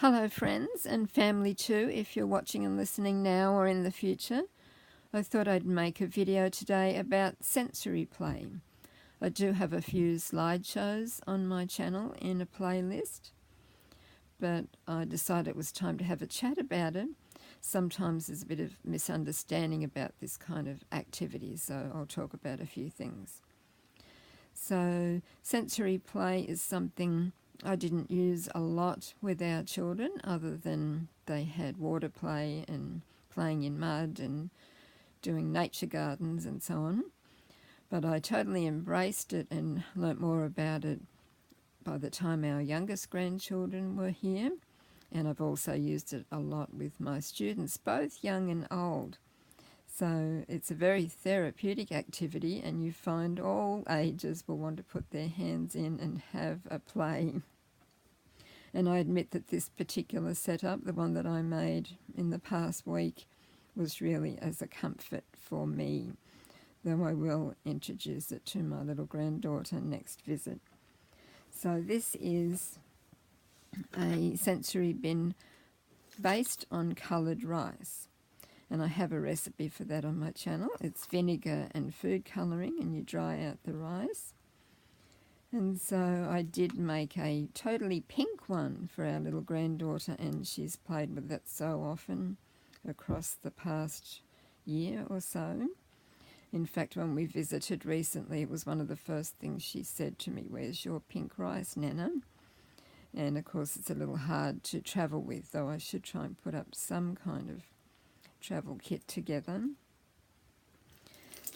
Hello friends and family too, if you're watching and listening now or in the future. I thought I'd make a video today about sensory play. I do have a few slideshows on my channel in a playlist, but I decided it was time to have a chat about it. Sometimes there's a bit of misunderstanding about this kind of activity, so I'll talk about a few things. So sensory play is something I didn't use a lot with our children, other than they had water play and playing in mud and doing nature gardens and so on. But I totally embraced it and learnt more about it by the time our youngest grandchildren were here. And I've also used it a lot with my students, both young and old. So it's a very therapeutic activity, and you find all ages will want to put their hands in and have a play. And I admit that this particular setup, the one that I made in the past week, was really as a comfort for me, though I will introduce it to my little granddaughter next visit. So this is a sensory bin based on coloured rice. And I have a recipe for that on my channel. It's vinegar and food colouring, and you dry out the rice. And so I did make a totally pink one for our little granddaughter, and she's played with it so often across the past year or so. In fact, when we visited recently, it was one of the first things she said to me, "Where's your pink rice, Nana?" And of course it's a little hard to travel with, though I should try and put up some kind of travel kit together.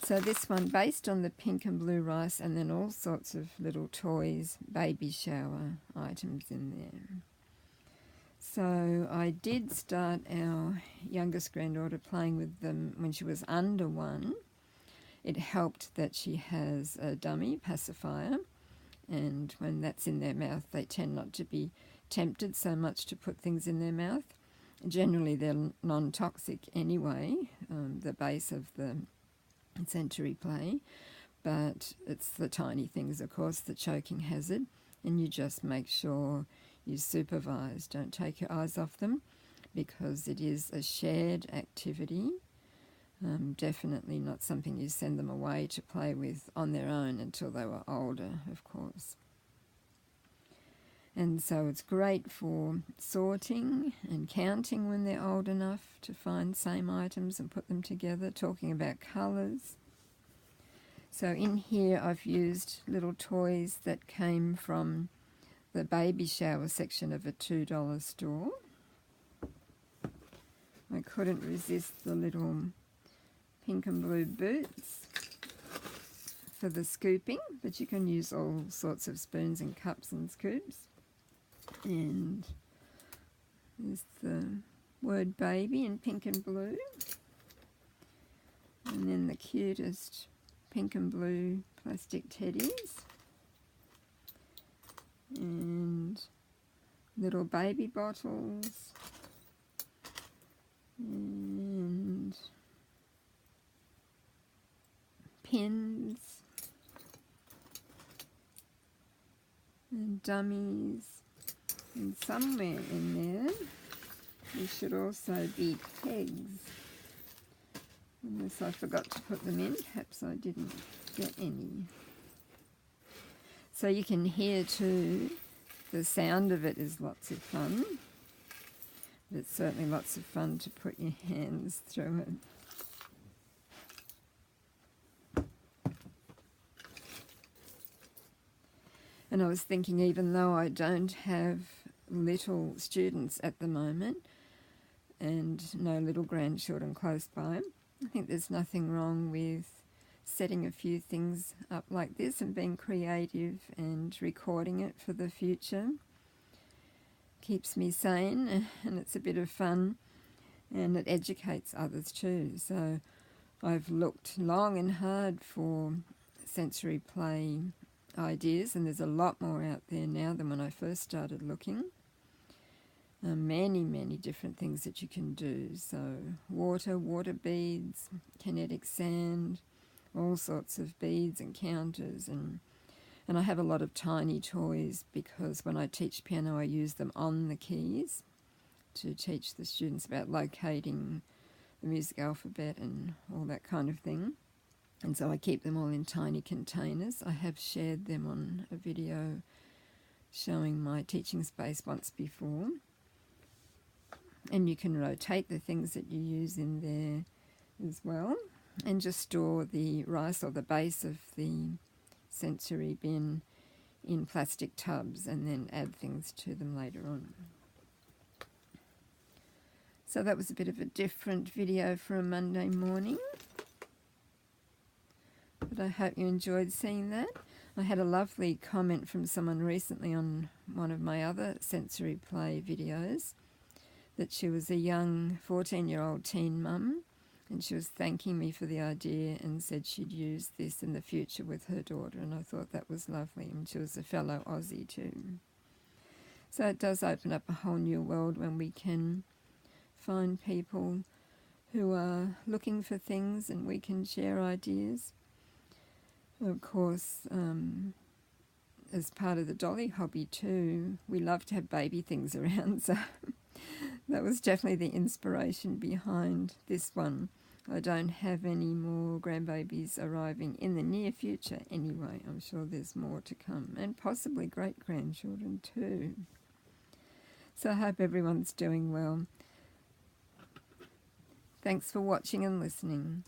So this one based on the pink and blue rice, and then all sorts of little toys, baby shower items in there. So I did start our youngest granddaughter playing with them when she was under 1. It helped that she has a dummy pacifier, and when that's in their mouth they tend not to be tempted so much to put things in their mouth. Generally they're non-toxic anyway, the base of the sensory play, but it's the tiny things, of course, the choking hazard, and you just make sure you supervise, don't take your eyes off them, because it is a shared activity. Definitely not something you send them away to play with on their own until they were older, of course. And so it's great for sorting and counting when they're old enough to find same items and put them together, talking about colours. So in here I've used little toys that came from the baby shower section of a $2 store. I couldn't resist the little pink and blue boots for the scooping, but you can use all sorts of spoons and cups and scoops. And there's the word baby in pink and blue, and then the cutest pink and blue plastic teddies, and little baby bottles, and pins, and dummies. And somewhere in there, there should also be pegs. Unless I forgot to put them in, perhaps I didn't get any. So you can hear too, the sound of it is lots of fun. But it's certainly lots of fun to put your hands through it. And I was thinking, even though I don't have little students at the moment and no little grandchildren close by, I think there's nothing wrong with setting a few things up like this and being creative and recording it for the future. Keeps me sane, and it's a bit of fun, and it educates others too. So I've looked long and hard for sensory play ideas, and there's a lot more out there now than when I first started looking. Many different things that you can do. So water beads, kinetic sand, all sorts of beads and counters, and I have a lot of tiny toys because when I teach piano I use them on the keys, to teach the students about locating the music alphabet and all that kind of thing. And so I keep them all in tiny containers. I have shared them on a video showing my teaching space once before. And you can rotate the things that you use in there as well, and just store the rice or the base of the sensory bin in plastic tubs and then add things to them later on. So that was a bit of a different video for a Monday morning, but I hope you enjoyed seeing that. I had a lovely comment from someone recently on one of my other sensory play videos that she was a young 14-year-old teen mum, and she was thanking me for the idea and said she'd use this in the future with her daughter, and I thought that was lovely, and she was a fellow Aussie too. So it does open up a whole new world when we can find people who are looking for things and we can share ideas. Of course, as part of the dolly hobby too, we love to have baby things around, so that was definitely the inspiration behind this one. I don't have any more grandbabies arriving in the near future anyway. I'm sure there's more to come, and possibly great-grandchildren too. So I hope everyone's doing well. Thanks for watching and listening.